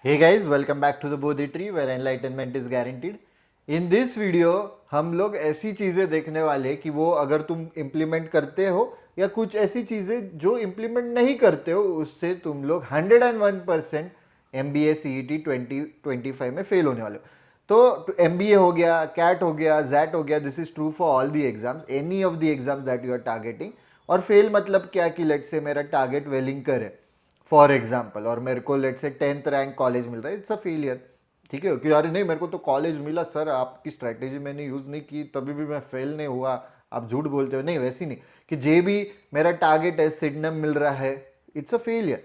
Hey guys, welcome back to the Bodhi Tree where enlightenment is guaranteed. In this video हम लोग ऐसी चीज़ें देखने वाले कि वो अगर तुम इम्प्लीमेंट करते हो या कुछ ऐसी चीज़ें जो इम्प्लीमेंट नहीं करते हो उससे तुम लोग 101% MBA CET 2025 में फेल होने वाले हो. तो MBA हो गया, कैट हो गया, जैट हो गया, this is true for all the exams, any of the exams that you are targeting. और फेल मतलब क्या कि लेट से मेरा टारगेट वेलिंकर है फॉर एग्जाम्पल और मेरे को लेट से 10th रैंक कॉलेज मिल रहा है, इट्स अ फेलियर. ठीक है कि अरे नहीं मेरे को तो कॉलेज मिला सर, आपकी स्ट्रैटेजी मैंने यूज़ नहीं की तभी भी मैं फेल नहीं हुआ, आप झूठ बोलते हो. नहीं वैसी नहीं कि जे भी मेरा टारगेट है सिडनम मिल रहा है, इट्स अ फेलियर.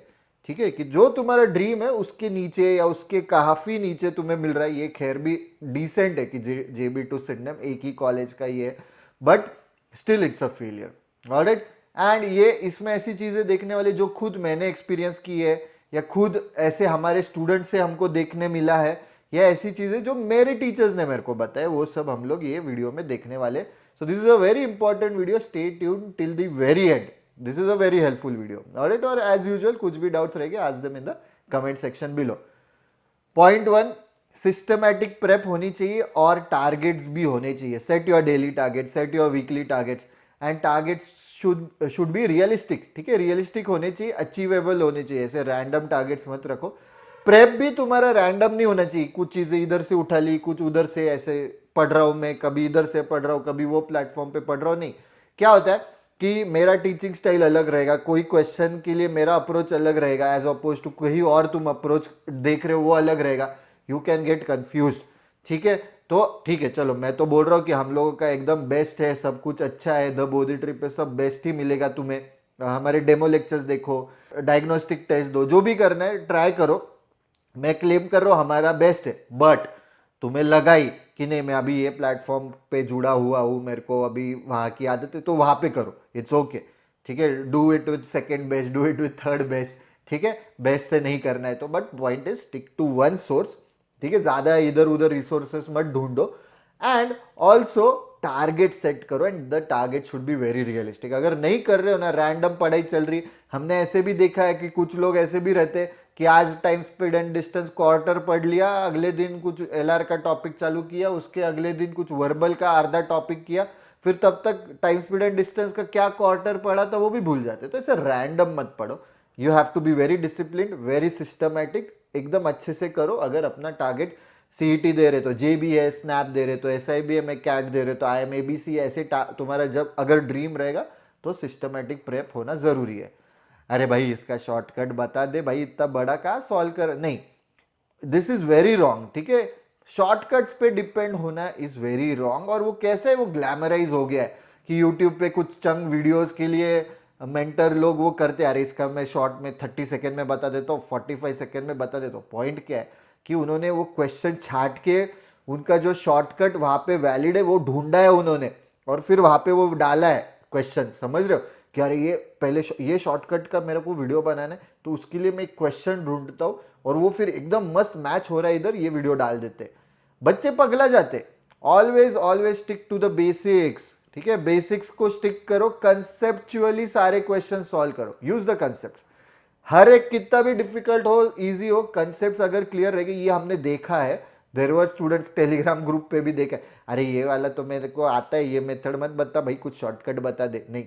ठीक है कि जो तुम्हारा ड्रीम है उसके नीचे या उसके काफ़ी नीचे तुम्हें मिल रहा है, ये खैर भी डिसेंट है कि जे बी टू सिडनम एक ही कॉलेज का ही है, but still it's a failure. Alright. And ये इसमें ऐसी चीज़ें देखने वाली जो खुद मैंने एक्सपीरियंस की है या खुद ऐसे हमारे स्टूडेंट से हमको देखने मिला है या ऐसी चीज़ें जो मेरे टीचर्स ने मेरे को बताया, वो सब हम लोग ये वीडियो में देखने वाले. So this is a very important video, stay tuned till the very and. This is a very helpful video. Alright. और एज यूजुअल कुछ भी डाउट्स रहेंगे आज them in the comment section below. Point one, systematic prep होनी चाहिए और targets भी होने चाहिए. Set your daily target, set your weekly targets and targets should be realistic. ठीक है, रियलिस्टिक होने चाहिए, अचीवेबल होने चाहिए, ऐसे रैंडम टारगेट्स मत रखो. प्रेप भी तुम्हारा रैंडम नहीं होना चाहिए, कुछ चीजें इधर से उठा ली कुछ उधर से, ऐसे पढ़ रहा हूं मैं, कभी इधर से पढ़ रहा हूं कभी वो प्लेटफॉर्म पे पढ़ रहा हूं. नहीं, क्या होता है कि मेरा टीचिंग स्टाइल अलग रहेगा, कोई क्वेश्चन के लिए मेरा अप्रोच अलग रहेगा एज अपोज टू कहीं और तुम अप्रोच देख रहे हो वो अलग रहेगा. You can get confuse. ठीक है, तो ठीक है चलो मैं तो बोल रहा हूँ कि हम लोगों का एकदम बेस्ट है, सब कुछ अच्छा है, द बोधी ट्रिप पे सब बेस्ट ही मिलेगा तुम्हें. हमारे डेमो लेक्चर्स देखो, डायग्नोस्टिक टेस्ट दो, जो भी करना है ट्राई करो. मैं क्लेम कर रहा हूँ हमारा बेस्ट है, बट तुम्हें लगा ही कि नहीं मैं अभी ये प्लेटफॉर्म पे जुड़ा हुआ हूँ, मेरे को अभी वहाँ की आदत है, तो वहाँ पे करो, इट्स ओके. ठीक है, do it with second best, do it with third best. ठीक है, बेस्ट से नहीं करना है तो, but point is stick to one source. ठीक है, ज़्यादा इधर उधर रिसोर्सेस मत ढूंढो. एंड ऑल्सो टारगेट सेट करो and the target should be very realistic. अगर नहीं कर रहे हो ना, रैंडम पढ़ाई चल रही, हमने ऐसे भी देखा है कि कुछ लोग ऐसे भी रहते हैं कि आज time speed and distance quarter पढ़ लिया, अगले दिन कुछ एलआर का टॉपिक चालू किया, उसके अगले दिन कुछ वर्बल का आधा टॉपिक किया, फिर तब तक टाइम स्पीड एंड डिस्टेंस का क्या क्वार्टर पढ़ा था वो भी भूल जाते. तो ऐसे रैंडम मत पढ़ो. You have to be very discipline, very systematic, एकदम अच्छे से करो. अगर अपना टारगेट सीईटी दे रहे तो जेबी है, स्नैप दे रहे तो एसआईबी में कैट दे रहे तो IIM ABC, ऐसे तुम्हारा जब अगर ड्रीम रहेगा तो सिस्टमैटिक प्रेप होना जरूरी है. अरे भाई इसका शॉर्टकट बता दे भाई, इतना बड़ा कहाँ सॉल्व कर, नहीं, दिस इज वेरी रॉन्ग. ठीक है, शॉर्टकट्स पे डिपेंड होना इज वेरी रॉन्ग. और वो कैसे वो ग्लैमराइज हो गया है कि यूट्यूब पे कुछ चंग वीडियोस के लिए मेंटर लोग वो करते हैं, अरे इसका मैं शॉर्ट में 30 सेकेंड में बता देता हूँ, 45 सेकेंड में बता देता हूँ. पॉइंट क्या है कि उन्होंने वो क्वेश्चन छाट के उनका जो शॉर्टकट वहां पे वैलिड है वो ढूंढा है उन्होंने, और फिर वहां पे वो डाला है क्वेश्चन. समझ रहे हो कि अरे ये पहले ये शॉर्टकट का मेरे को वीडियो बनाना है तो उसके लिए मैं एक क्वेश्चन ढूंढता हूँ और वो फिर एकदम मस्त मैच हो रहा है इधर, ये वीडियो डाल देते. बच्चे पगला जाते. Always always stick to the basics. ठीक है, बेसिक्स को स्टिक करो, कंसेप्चुअली सारे क्वेश्चन सॉल्व करो, यूज द कंसेप्ट. हर एक कितना भी डिफिकल्ट हो इजी हो, कंसेप्ट अगर क्लियर रहेगी, ये हमने देखा है. देर वर स्टूडेंट्स टेलीग्राम ग्रुप पे भी देखा है, अरे ये वाला तो मेरे को आता है, ये मेथड मत बता भाई, कुछ शॉर्टकट बता दे. नहीं,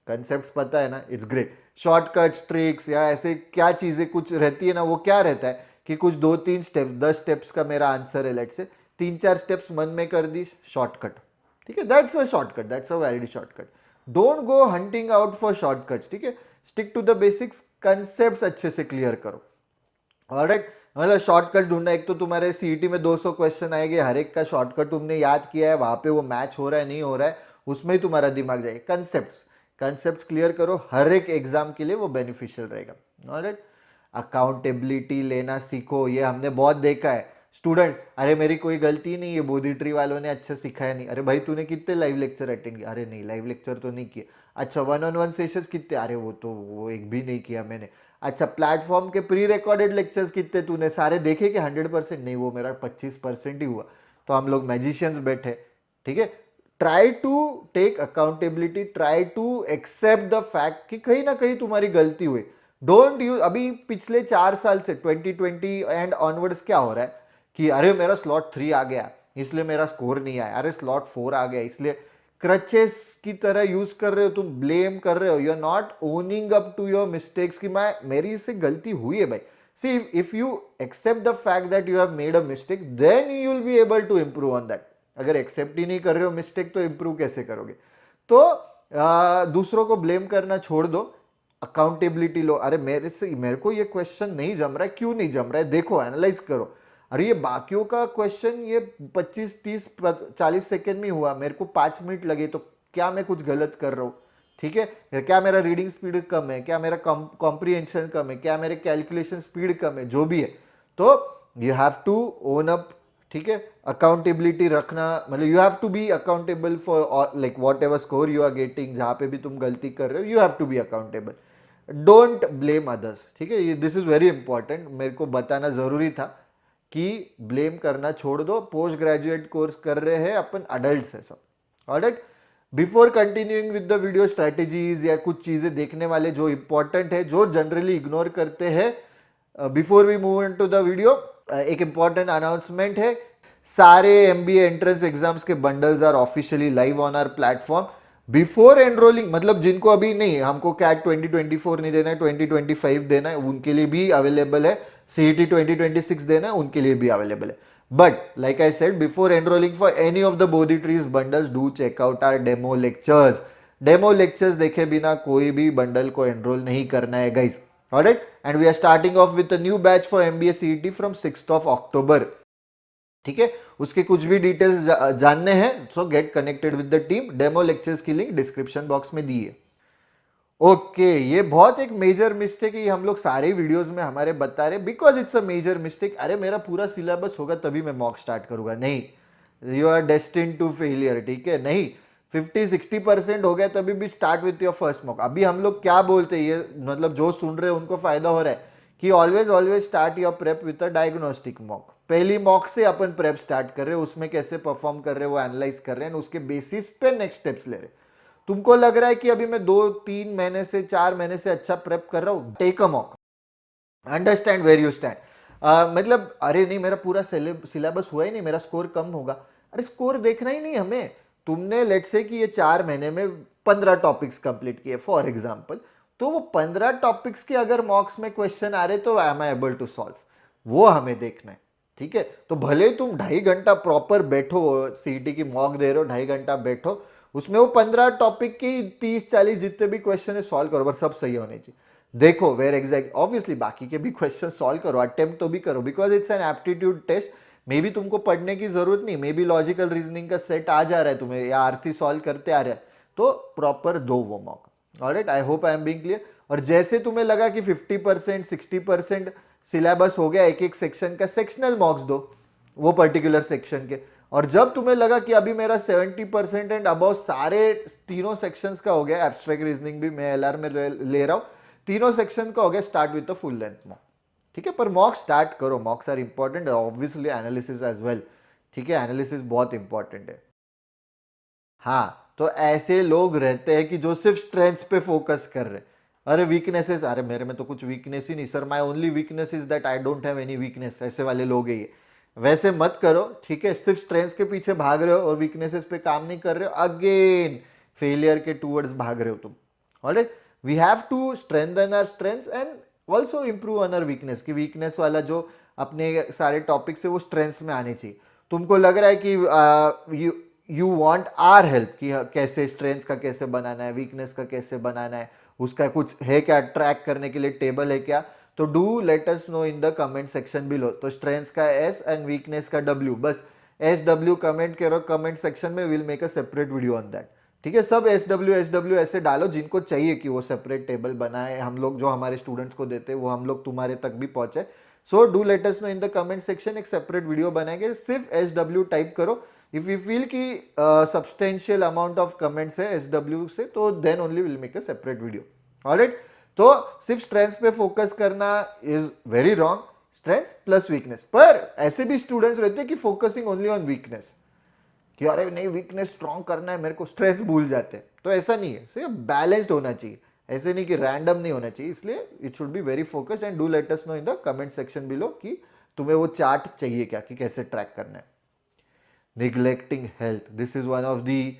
कंसेप्ट पता है ना, इट्स ग्रेट. शॉर्टकट्स ट्रिक्स या ऐसे क्या चीजें कुछ रहती है ना, वो क्या रहता है कि कुछ 2-3 स्टेप्स, 10 स्टेप्स का मेरा आंसर है लेट से, 3-4 स्टेप्स मन में कर दी, शॉर्टकट. ठीक है, that's a shortcut, that's a valid shortcut. Don't go hunting out for shortcuts. ठीक है, stick to the basics, concept अच्छे से क्लियर करो. ऑलराइट, मतलब शॉर्टकट ढूंढना, एक तो तुम्हारे सीईटी में 200 क्वेश्चन आएंगे, हर एक का शॉर्टकट तुमने याद किया है, वहां पे वो मैच हो रहा है नहीं हो रहा है, उसमें ही तुम्हारा दिमाग जाएगा. कंसेप्ट क्लियर करो, हर एक एग्जाम के लिए वो बेनिफिशियल रहेगा. ऑलराइट, अकाउंटेबिलिटी लेना सीखो, ये हमने बहुत देखा है. स्टूडेंट, अरे मेरी कोई गलती नहीं है, बोधी ट्री वालों ने अच्छा सिखाया नहीं. अरे भाई तूने कितने लाइव लेक्चर अटेंड किया? अरे नहीं लाइव लेक्चर तो नहीं किए. अच्छा 1-on-1 सेशंस कितने? अरे वो एक भी नहीं किया मैंने. अच्छा प्लेटफॉर्म के प्री रिकॉर्डेड लेक्चर्स कितने तूने सारे देखे कि 100%? नहीं, वो मेरा 25% ही हुआ. तो हम लोग मैजिशियंस बैठे. ठीक है, try to take accountability, try to accept the fact कि कहीं ना कहीं तुम्हारी गलती हुई. डोंट यूज, अभी पिछले 4 साल से 2020 एंड ऑनवर्ड्स क्या हो रहा है कि अरे मेरा स्लॉट 3 आ गया इसलिए मेरा स्कोर नहीं आया, अरे स्लॉट 4 आ गया इसलिए, क्रचेस की तरह यूज कर रहे हो तुम, ब्लेम कर रहे हो, you are not owning up to your mistakes कि मैं मेरी से गलती हुई है भाई. See if you accept the fact that you have made a mistake then you will be able to improve on that. अगर एक्सेप्ट ही नहीं कर रहे हो मिस्टेक तो इंप्रूव कैसे करोगे. तो दूसरों को ब्लेम करना छोड़ दो, अकाउंटेबिलिटी लो. अरे मेरे को ये क्वेश्चन नहीं जम रहा है, क्यों नहीं जम रहा है, देखो एनालाइज करो. अरे ये बाकियों का क्वेश्चन ये 25 30 40 सेकेंड में हुआ, मेरे को 5 मिनट लगे, तो क्या मैं कुछ गलत कर रहा हूँ. ठीक है, क्या मेरा रीडिंग स्पीड कम है, क्या मेरा कॉम्प्रिहेंशन कम है, क्या मेरे कैलकुलेशन स्पीड कम है, जो भी है, तो you have to own up. ठीक है, अकाउंटेबिलिटी रखना, मतलब you have to be accountable for like whatever score you are getting, जहां पे भी तुम गलती कर रहे हो you have to be accountable. Don't blame others. ठीक है, दिस इज वेरी इंपॉर्टेंट, मेरे को बताना जरूरी था कि ब्लेम करना छोड़ दो. पोस्ट ग्रेजुएट कोर्स कर रहे हैं अपन, अडल्ट है सब. Alright, before continuing with the video, strategies या कुछ चीजें देखने वाले जो इंपॉर्टेंट है, जो जनरली इग्नोर करते हैं, before we move into the video, एक इंपॉर्टेंट अनाउंसमेंट है. सारे एमबीए एंट्रेंस एग्जाम्स के bundles are officially live on our platform. Before enrolling, मतलब जिनको अभी नहीं, हमको कैट 2024 नहीं देना है, 2025 देना है, उनके लिए भी अवेलेबल है. सीईटी 2026 देना है, उनके लिए भी अवेलेबल है. But like I said, before enrolling for any of the Bodhi trees bundles, do check out our demo lectures. Demo lectures देखे बिना कोई भी बंडल को एनरोल नहीं करना है guys. Alright, and we are starting off with a new batch for MBA CET from 6th of October. ठीक है, उसके कुछ भी डिटेल्स जानने हैं, सो get connected with the team. Demo lectures की लिंक डिस्क्रिप्शन बॉक्स में दी है. ओके, ये बहुत एक मेजर मिस्टेक है, ये हम लोग सारे वीडियोस में हमारे बता रहे, because it's a major mistake. अरे मेरा पूरा सिलेबस होगा तभी मैं मॉक स्टार्ट करूंगा, नहीं, you are destined to failure. ठीक है, नहीं, 50-60% हो गया तभी भी start with your first mock. अभी हम लोग क्या बोलते हैं, ये मतलब जो सुन रहे हैं उनको फायदा हो रहा है कि always always start your prep with a diagnostic mock. पहली मॉक से अपन प्रेप स्टार्ट कर रहे हैं, उसमें कैसे परफॉर्म कर रहे हैं वो एनालाइज कर रहे हैं, उसके बेसिस पे नेक्स्ट स्टेप्स ले रहे हैं. तुमको लग रहा है कि अभी मैं 2-3 महीने से 4 महीने से अच्छा प्रेप कर रहा हूं, take a mock, understand where you stand. मतलब अरे नहीं मेरा पूरा सिलेबस हुआ ही नहीं, मेरा स्कोर कम होगा. अरे स्कोर देखना ही नहीं हमें. तुमने लेट से कि ये 4 महीने में 15 टॉपिक्स कंप्लीट किए फॉर एग्जाम्पल, तो वो 15 टॉपिक्स के अगर मॉक्स में क्वेश्चन आ रहे तो am I able to solve, वो हमें देखना है. ठीक है, तो भले तुम 2.5 घंटा प्रॉपर बैठो, सीईटी की मॉक दे रहे हो, 2.5 घंटा बैठो, उसमें वो 15 टॉपिक की 30-40 जितने भी क्वेश्चन है सॉल्व करो, पर सब सही होने चाहिए. देखो वेर एग्जैक्ट, ऑब्वियसली बाकी के भी क्वेश्चन सॉल्व करो, अटेम्प्ट तो भी करो, because it's an aptitude test. Maybe तुमको पढ़ने की जरूरत नहीं, मे बी लॉजिकल रीजनिंग का सेट आ जा रहा है तुम्हें, या आरसी सॉल्व करते आ रहा है, तो प्रॉपर दो वो mock. Alright, I hope I am being clear. और जैसे तुम्हें लगा कि 50% 60% सिलेबस हो गया, एक एक सेक्शन का सेक्शनल मॉक्स दो वो पर्टिकुलर सेक्शन के. और जब तुम्हें लगा कि अभी मेरा 70% एंड अबाउ सारे तीनों सेक्शंस का हो गया, एब्स्ट्रैक्ट रीजनिंग भी मैं एलआर में ले रहा हूं, तीनों सेक्शन का हो गया, start with the full length mock. ठीक है, पर मॉक स्टार्ट करो, mocks are important, obviously analysis as well. ठीक है, एनालिसिस बहुत इंपॉर्टेंट है. हाँ, तो ऐसे लोग रहते हैं कि जो सिर्फ स्ट्रेंथ्स पे फोकस कर रहे हैं. अरे वीकनेसेस, अरे मेरे में तो कुछ वीकनेस ही नहीं sir, my only weakness is that I don't have any weakness. ऐसे वाले लोग हैं ये. वैसे मत करो. ठीक है, सिर्फ स्ट्रेंथ्स के पीछे भाग रहे हो और वीकनेसेस पे काम नहीं कर रहे हो, अगेन फेलियर के टूवर्ड्स भाग रहे हो तुम. Alright, we have to strengthen our strengths and also improve on our weakness. की वीकनेस वाला जो अपने सारे टॉपिक्स है वो स्ट्रेंथ्स में आने चाहिए. तुमको लग रहा है कि यू वांट आर हेल्प कि कैसे स्ट्रेंथ्स का कैसे बनाना है, वीकनेस का कैसे बनाना है, उसका कुछ है क्या, ट्रैक करने के लिए टेबल है क्या, तो do let us know in the comment section below. तो स्ट्रेंथ्स का एस एंड वीकनेस का डब्ल्यू, बस SW कमेंट करो कमेंट सेक्शन में, will make a separate video on that. ठीक है, सब SW ऐसे डालो जिनको चाहिए कि वो सेपरेट टेबल बनाए, हम लोग जो हमारे स्टूडेंट्स को देते हैं वो हम लोग तुम्हारे तक भी पहुंचे. So do let us know in the comment section, एक सेपरेट वीडियो बनाएंगे, सिर्फ SW टाइप करो. इफ यू फील कि सब्सटेंशियल अमाउंट ऑफ कमेंट्स है SW से, तो then only will make a separate video. Alright, तो सिर्फ स्ट्रेंथ्स पे फोकस करना is very wrong. Strengths plus weakness, पर ऐसे भी स्टूडेंट्स रहते हैं कि फोकसिंग ओनली ऑन वीकनेस, कि अरे नहीं वीकनेस स्ट्रॉन्ग करना है मेरे को, स्ट्रेंथ भूल जाते हैं. तो ऐसा नहीं है, सिर्फ बैलेंस्ड होना चाहिए. ऐसे नहीं कि रैंडम नहीं होना चाहिए, इसलिए it should be very focused and do let us know in the comment section below कि तुम्हें वो चार्ट चाहिए क्या, कि कैसे ट्रैक करना है। Neglecting health, this is one of the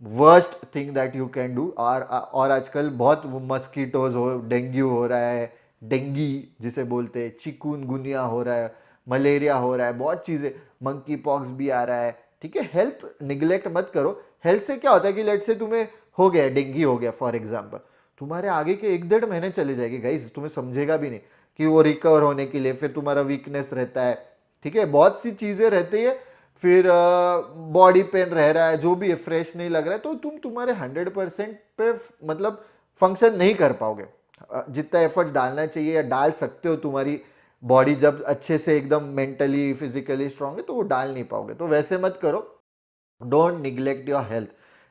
worst thing that you can do. और आजकल बहुत मस्कीटोज हो, डेंगू हो रहा है, डेंगी जिसे बोलते हैं, चिकुनगुनिया हो रहा है, मलेरिया हो रहा है, बहुत चीज़ें, मंकी पॉक्स भी आ रहा है, ठीक है। हेल्थ निग्लेक्ट मत करो। हेल्थ से क्या होता है कि लेट से तुम्हें हो गया डेंगू हो गया फॉर एग्जाम्पल, तुम्हारे आगे के 1-1.5 महीने चले जाएगी गाइस, तुम्हें समझेगा भी नहीं कि वो रिकवर होने के लिए, फिर तुम्हारा वीकनेस रहता है, ठीक है, बहुत सी चीज़ें रहती है, फिर बॉडी पेन रह रहा है, जो भी है, फ्रेश नहीं लग रहा है, तो तुम तुम्हारे 100% पे मतलब फंक्शन नहीं कर पाओगे। जितना एफर्ट्स डालना चाहिए या डाल सकते हो, तुम्हारी बॉडी जब अच्छे से एकदम मेंटली फिजिकली स्ट्रांग है तो वो डाल नहीं पाओगे, तो वैसे मत करो। Don't neglect your health.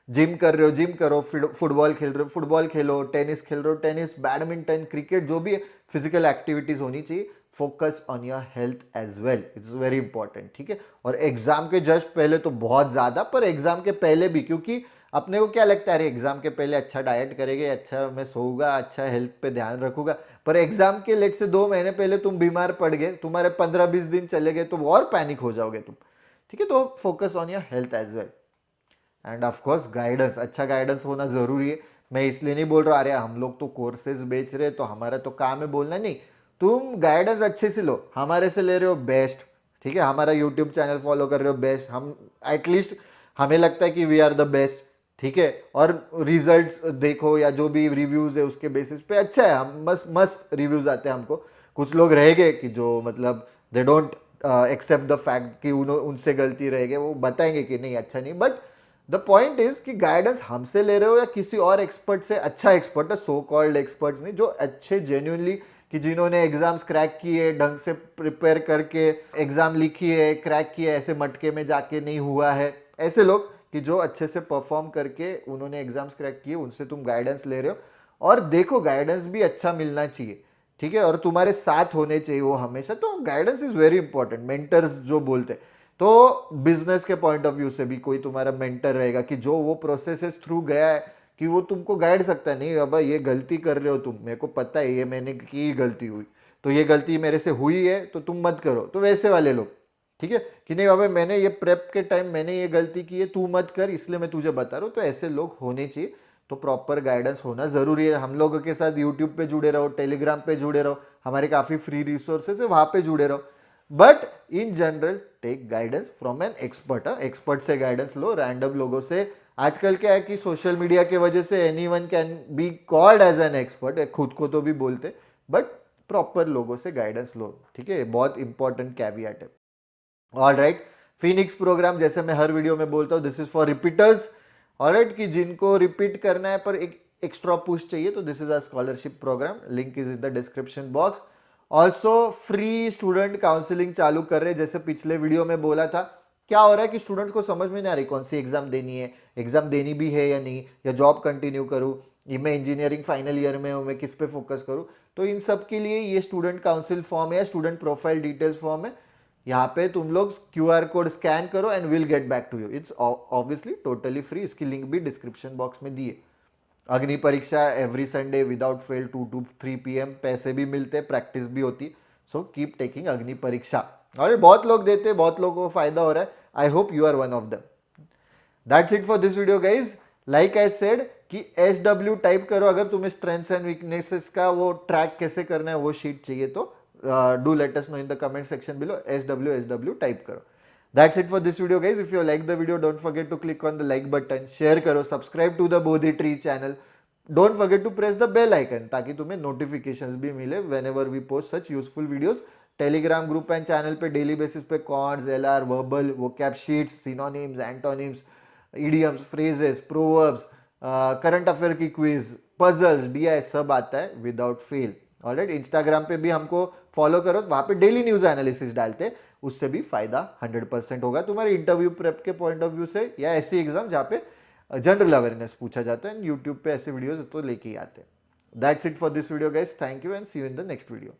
Gym कर रहे हो जिम करो, फुटबॉल खेल रहे हो फुटबॉल खेलो, टेनिस खेल रहे हो टेनिस, बैडमिंटन, क्रिकेट, जो भी फिजिकल एक्टिविटीज होनी चाहिए, focus on your health as well, it's very important, ठीक है। और एग्जाम के जस्ट पहले तो बहुत ज्यादा, पर एग्जाम के पहले भी, क्योंकि अपने को क्या लगता है, अरे एग्जाम के पहले अच्छा डाइट करेंगे, अच्छा मैं सोऊंगा, अच्छा हेल्थ पे ध्यान रखूंगा, पर एग्जाम के लेट से 2 महीने पहले तुम बीमार पड़ गए, तुम्हारे 15-20 दिन चले गए, तो और पैनिक हो जाओगे तुम, ठीक है। तो focus on your health as well and of course guidance, अच्छा गाइडेंस होना जरूरी है। मैं इसलिए नहीं बोल रहा अरे हम लोग तो कोर्सेज बेच रहे तो हमारा तो काम है बोलना, नहीं, तुम गाइडेंस अच्छे से लो, हमारे से ले रहे हो बेस्ट, ठीक है, हमारा यूट्यूब चैनल फॉलो कर रहे हो बेस्ट, हम एटलीस्ट हमें लगता है कि वी आर द बेस्ट, ठीक है। और रिजल्ट्स देखो या जो भी रिव्यूज है उसके बेसिस पे अच्छा है, हम मस्त मस्त रिव्यूज आते हैं हमको। कुछ लोग रहेंगे कि जो मतलब they don't accept the fact कि उनसे गलती रहेगी, वो बताएंगे कि नहीं अच्छा नहीं, बट द पॉइंट इज कि गाइडेंस हमसे ले रहे हो या किसी और एक्सपर्ट से, अच्छा एक्सपर्ट है, सो कॉल्ड एक्सपर्ट्स नहीं, जो अच्छे जेन्युइनली, कि जिन्होंने एग्जाम्स क्रैक किए, ढंग से प्रिपेयर करके एग्जाम लिखी है, क्रैक किए, ऐसे मटके में जाके नहीं हुआ है, ऐसे लोग कि जो अच्छे से परफॉर्म करके उन्होंने एग्जाम्स क्रैक किए, उनसे तुम गाइडेंस ले रहे हो। और देखो गाइडेंस भी अच्छा मिलना चाहिए, ठीक है, और तुम्हारे साथ होने चाहिए वो हमेशा, तो guidance is very important. Mentors जो बोलते हैं, तो बिजनेस के पॉइंट ऑफ व्यू से भी कोई तुम्हारा मेंटर रहेगा कि जो वो प्रोसेसेस थ्रू गया है, कि वो तुमको गाइड सकता है, नहीं बाबा ये गलती कर रहे हो तुम, मेरे को पता है ये मैंने की गलती हुई, तो ये गलती मेरे से हुई है तो तुम मत करो, तो वैसे वाले लोग, ठीक है, कि नहीं बाबा मैंने ये प्रेप के टाइम मैंने ये गलती की है, तू मत कर, इसलिए मैं तुझे बता रहा हूँ, तो ऐसे लोग होने चाहिए। तो प्रॉपर गाइडेंस होना जरूरी है। हम लोगों के साथ यूट्यूब पे जुड़े रहो, टेलीग्राम पे जुड़े रहो, हमारे काफी फ्री रिसोर्सेज है, वहां पे जुड़े रहो, but in general take guidance from an expert. Expert से गाइडेंस लो, रैंडम लोगों से। आजकल क्या है कि सोशल मीडिया की वजह से anyone can be called as an expert, खुद को तो भी बोलते, बट प्रॉपर लोगों से गाइडेंस लो, ठीक है, बहुत इंपॉर्टेंट कैविएट है। ऑलराइट, फिनिक्स प्रोग्राम, जैसे मैं हर वीडियो में बोलता हूँ, this is for repeaters, alright, कि जिनको रिपीट करना है पर एक एक्स्ट्रा पुश चाहिए, तो this is a scholarship programme, link is in the description box. Also free student counselling चालू कर रहे हैं, जैसे पिछले वीडियो में बोला था। क्या हो रहा है कि स्टूडेंट्स को समझ में नहीं आ रही कौन सी एग्जाम देनी है, एग्जाम देनी भी है या नहीं, या जॉब कंटिन्यू करूँ, ये मैं इंजीनियरिंग फाइनल ईयर में हूँ, मैं किस पे फोकस करूँ, तो इन सब के लिए ये स्टूडेंट काउंसिल फॉर्म है, स्टूडेंट प्रोफाइल डिटेल्स फॉर्म है, यहाँ पे तुम लोग QR कोड स्कैन करो and will get back to you, it's obviously totally free, इसकी लिंक भी डिस्क्रिप्शन बॉक्स में दी है। Agni Pariksha every Sunday without fail 2 to 3 PM, पैसे भी मिलते, प्रैक्टिस भी होती, सो कीप टेकिंग अग्नि परीक्षा। और बहुत लोग देते, बहुत लोगों को फायदा हो रहा है, I hope you are one of them. That's it for this video guys. Like I said कि SW टाइप करो अगर तुम्हें स्ट्रेंथ्स एंड वीकनेसेस का वो ट्रैक कैसे करना है वो शीट चाहिए, तो do let us know in the comment section below, SW type करो। That's it for this video guys. If you like the video, don't forget to click on the like button, share करो, subscribe to the Bodhi Tree channel. Don't forget to press the bell icon ताकि तुम्हें notifications भी मिले whenever we post such useful videos. Telegram group and channel पे daily basis पे cons, LR, verbal, vocab sheets, synonyms, antonyms, idioms, phrases, proverbs, current affair की quiz, puzzles, DI सब आता है without fail. ऑलराइट, इंस्टाग्राम पे भी हमको follow करो, वहां पे डेली न्यूज एनालिसिस डालते, उससे भी फायदा 100% होगा तुम्हारे इंटरव्यू प्रेप के पॉइंट ऑफ व्यू से, या ऐसी एग्जाम जहाँ पे जनरल अवेयरनेस पूछा जाता है, यूट्यूब पे ऐसे वीडियोस तो लेके ही आते हैं। That's it for this video guys, thank you and see you in the next video.